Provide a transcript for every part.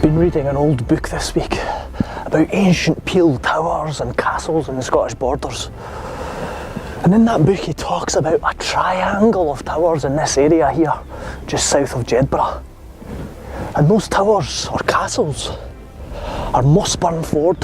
I've been reading an old book this week about ancient peeled towers and castles in the Scottish borders. And in that book he talks about a triangle of towers in this area here, just south of Jedburgh. And those towers, or castles, are Mossburn Ford,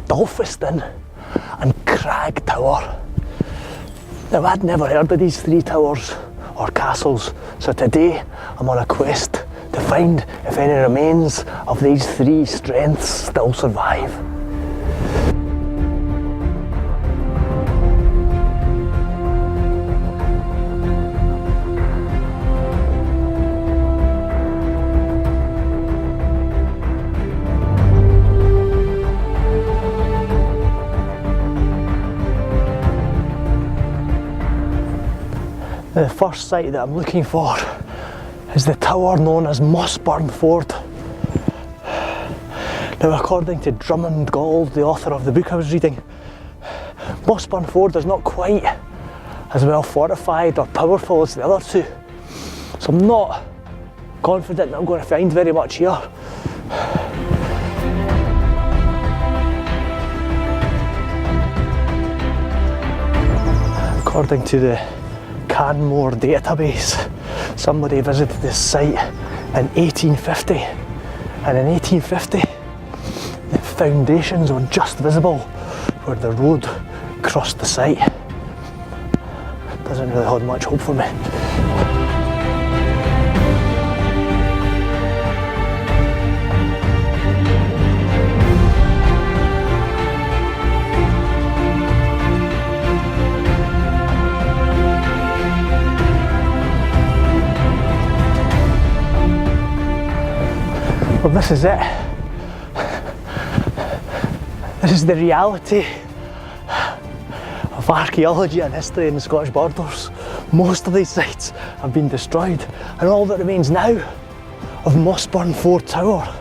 Dolphiston and Crag Tower. Now I'd never heard of these three towers or castles, so today I'm on a quest to find if any remains of these three strengths still survive. The first site that I'm looking for is the tower known as Mossburn Ford. Now, according to Drummond Gould, the author of the book I was reading, Mossburn Ford is not quite as well fortified or powerful as the other two. So I'm not confident that I'm going to find very much here. According to the Canmore database, somebody visited this site in 1850, and in 1850 the foundations were just visible where the road crossed the site. Doesn't really hold much hope for me. Well, this is it. This is the reality of archaeology and history in the Scottish borders. Most of these sites have been destroyed, and all that remains now of Mossburn Ford Tower,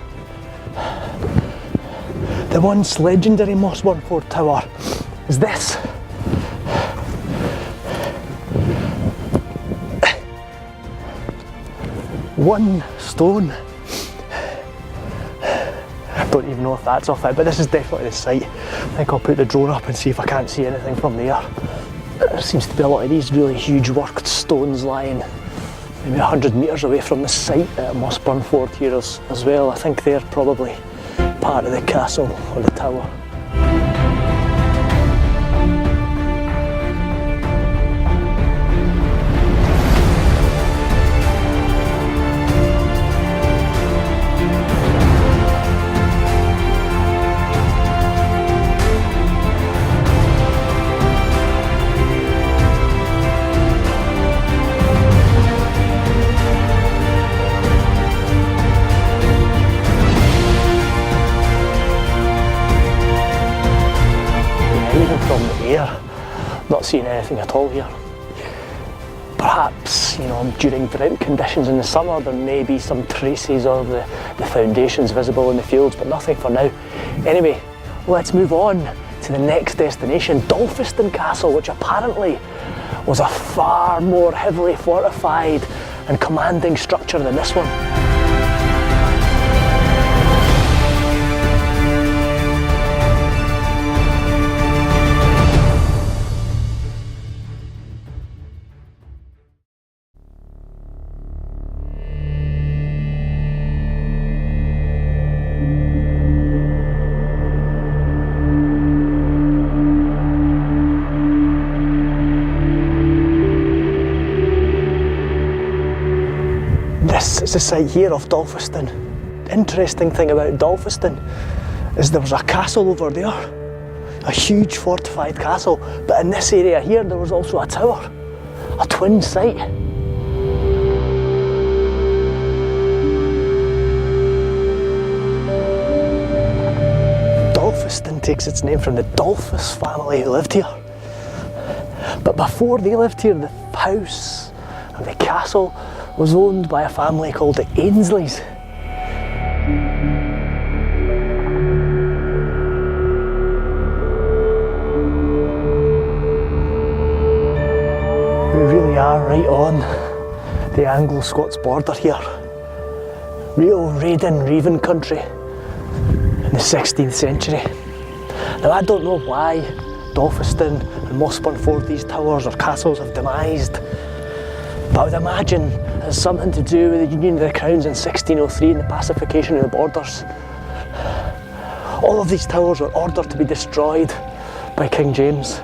the once legendary Mossburn Ford Tower, is this. One stone. Don't even know if that's off it, but this is definitely the site. I think I'll put the drone up and see if I can't see anything from there. There seems to be a lot of these really huge worked stones lying maybe 100 metres away from the site at Mossburn Ford here as well. I think they're probably part of the castle or the tower. From the air, not seeing anything at all here. Perhaps, during drought conditions in the summer there may be some traces of the foundations visible in the fields, but nothing for now. Anyway, let's move on to the next destination, Dolphiston Castle, which apparently was a far more heavily fortified and commanding structure than this one. This is the site here of Dolphiston. Interesting thing about Dolphiston is there was a castle over there, a huge fortified castle, but in this area here there was also a tower, a twin site. Dolphiston takes its name from the Dolphus family who lived here. But before they lived here, the house and the castle was owned by a family called the Ainsleys. We really are right on the Anglo-Scots border here. Real raiding country in the 16th century. Now I don't know why Dolphiston and Mossburn Fort, these towers or castles, have demised, but I would imagine it's something to do with the Union of the Crowns in 1603 and the pacification of the borders. All of these towers were ordered to be destroyed by King James,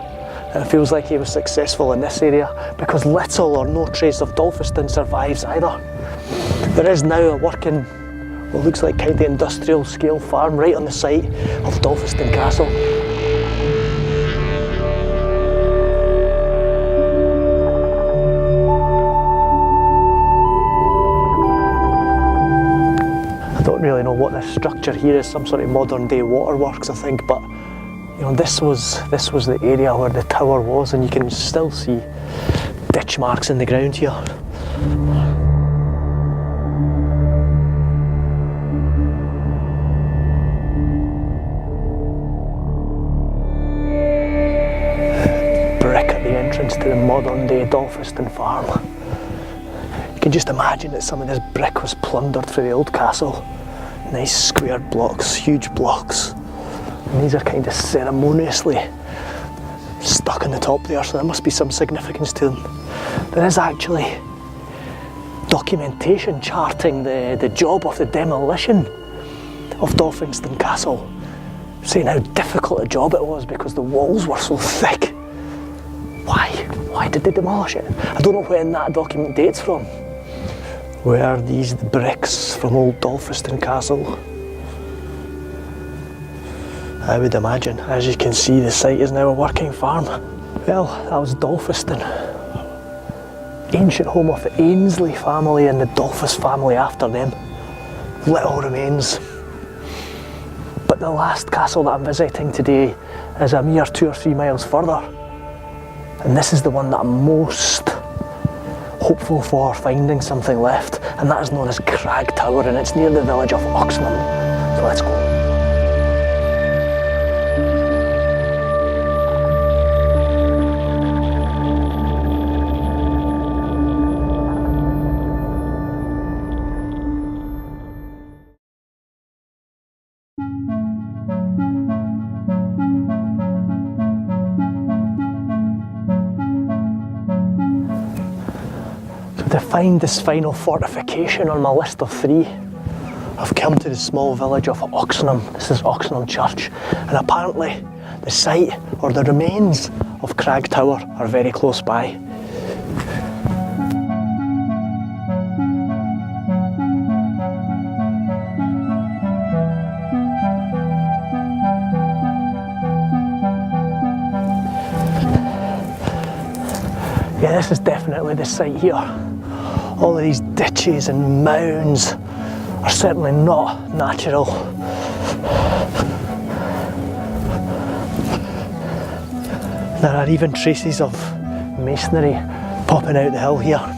and it feels like he was successful in this area because little or no trace of Dolphiston survives either. There is now a working, what looks like kind of industrial scale farm right on the site of Dolphiston Castle. I don't really know what this structure here is, some sort of modern day waterworks I think, but you know, this was the area where the tower was, and you can still see ditch marks in the ground here. Brick at the entrance to the modern day Dolphiston farm. You can just imagine that some of this brick was plundered from the old castle. Nice squared blocks, huge blocks. And these are kind of ceremoniously stuck on the top there, so there must be some significance to them. There is actually documentation charting the job of the demolition of Dolphiston Castle, saying how difficult a job it was because the walls were so thick. Why did they demolish it? I don't know when that document dates from. Were these the bricks from old Dolphiston Castle? I would imagine. As you can see, the site is now a working farm. Well, that was Dolphiston. Ancient home of the Ainsley family and the Dolphus family after them. Little remains. But the last castle that I'm visiting today is a mere 2 or 3 miles further. And this is the one that I'm most hopeful for finding something left, and that is known as Crag Tower, and it's near the village of Oxenham. So let's go. To find this final fortification on my list of 3, I've come to the small village of Oxenham. This is Oxenham Church, and apparently the site or the remains of Crag Tower are very close by. Yeah, this is definitely the site here. All of these ditches and mounds are certainly not natural. There are even traces of masonry popping out the hill here.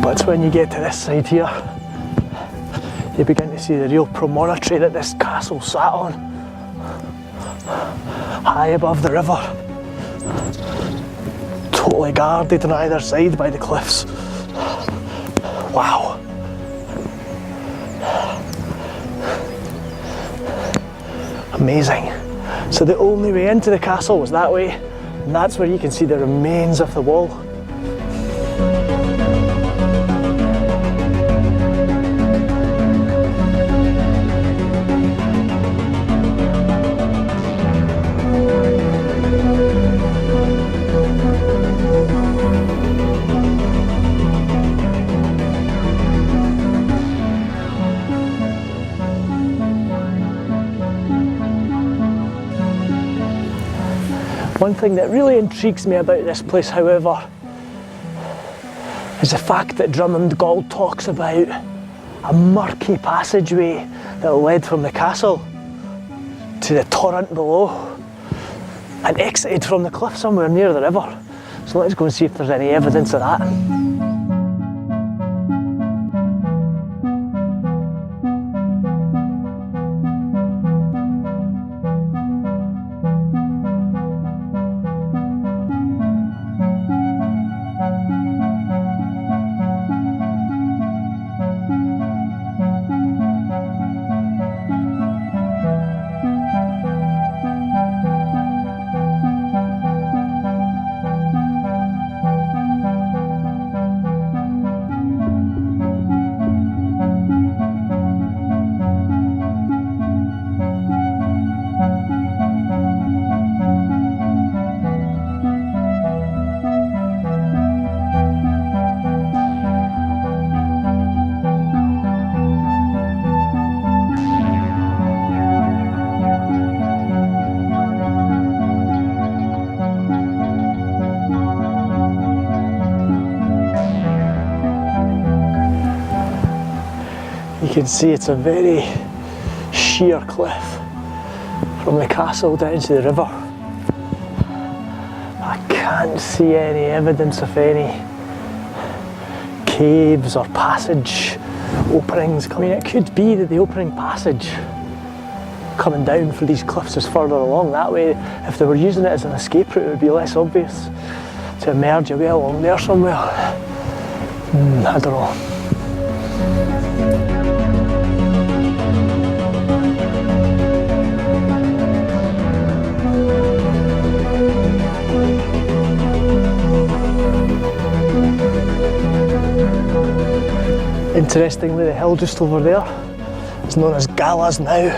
But when you get to this side here, you begin to see the real promontory that this castle sat on, high above the river, totally guarded on either side by the cliffs. Wow. Amazing. So the only way into the castle was that way, and that's where you can see the remains of the wall. One thing that really intrigues me about this place, however, is the fact that Drummond Gold talks about a murky passageway that led from the castle to the torrent below and exited from the cliff somewhere near the river. So let's go and see if there's any evidence of that. You can see it's a very sheer cliff from the castle down to the river. I can't see any evidence of any caves or passage openings. I mean, it could be that the opening passage coming down for these cliffs is further along that way. If they were using it as an escape route, it would be less obvious to emerge away along there somewhere. I don't know. Interestingly, the hill just over there is known as Galas now,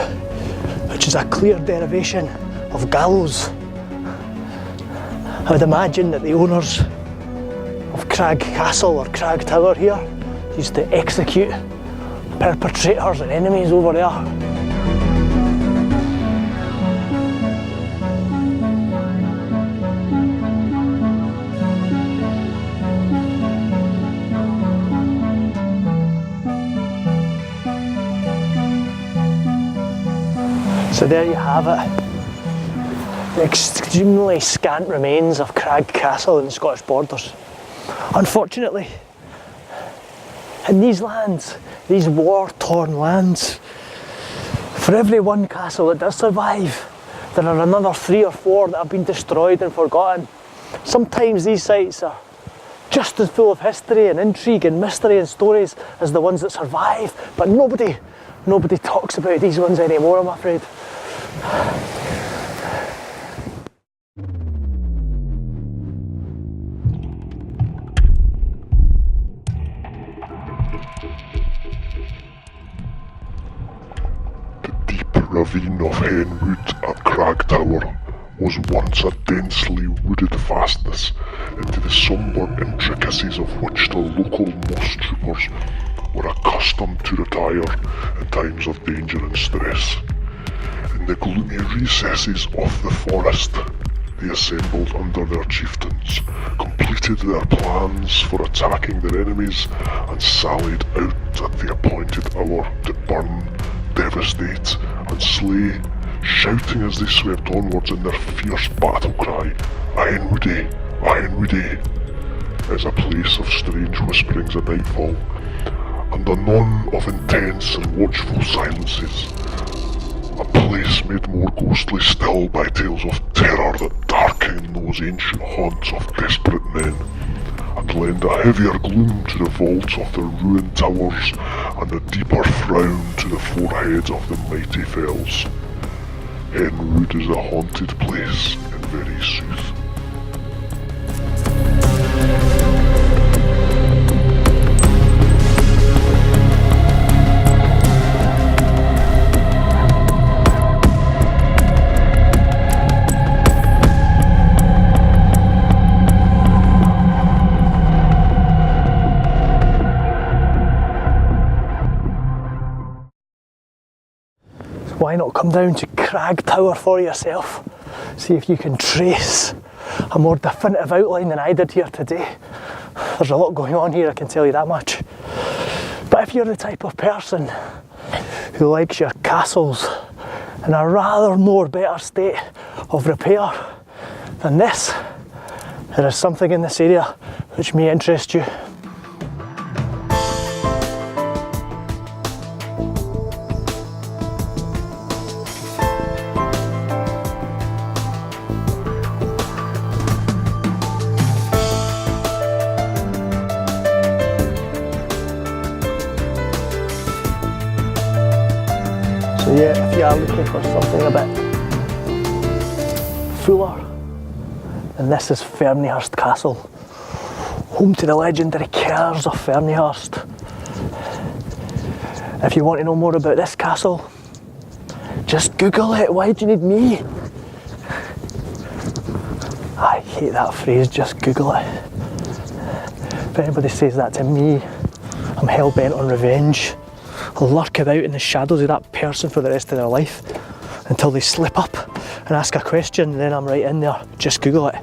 which is a clear derivation of gallows. I would imagine that the owners of Crag Castle or Crag Tower here used to execute perpetrators and enemies over there. So there you have it, the extremely scant remains of Crag Castle in the Scottish borders. Unfortunately, in these lands, these war-torn lands, for every one castle that does survive, there are another 3 or 4 that have been destroyed and forgotten. Sometimes these sites are just as full of history and intrigue and mystery and stories as the ones that survive, but nobody talks about these ones anymore, I'm afraid. The deep ravine of Henwood at Crag Tower was once a densely wooded fastness into the sombre intricacies of which the local moss troopers were accustomed to retire in times of danger and stress. In the gloomy recesses of the forest, they assembled under their chieftains, completed their plans for attacking their enemies, and sallied out at the appointed hour to burn, devastate, and slay, shouting as they swept onwards in their fierce battle cry, "Ironwoody, Ironwoody!" It's a place of strange whisperings at nightfall, and anon of intense and watchful silences. A place made more ghostly still by tales of terror that darken those ancient haunts of desperate men, and lend a heavier gloom to the vaults of the ruined towers, and a deeper frown to the foreheads of the mighty fells. Henwood is a haunted place in very sooth. Why not come down to Crag Tower for yourself? See if you can trace a more definitive outline than I did here today. There's a lot going on here, I can tell you that much. But if you're the type of person who likes your castles in a rather more better state of repair than this, there is something in this area which may interest you. So yeah, if you are looking for something a bit fuller, then this is Ferniehurst Castle, home to the legendary Kerrs of Ferniehurst. If you want to know more about this castle, just Google it. Why do you need me? I hate that phrase, just Google it. If anybody says that to me, I'm hell bent on revenge. I'll lurk about in the shadows of that person for the rest of their life until they slip up and ask a question, and then I'm right in there. Just Google it.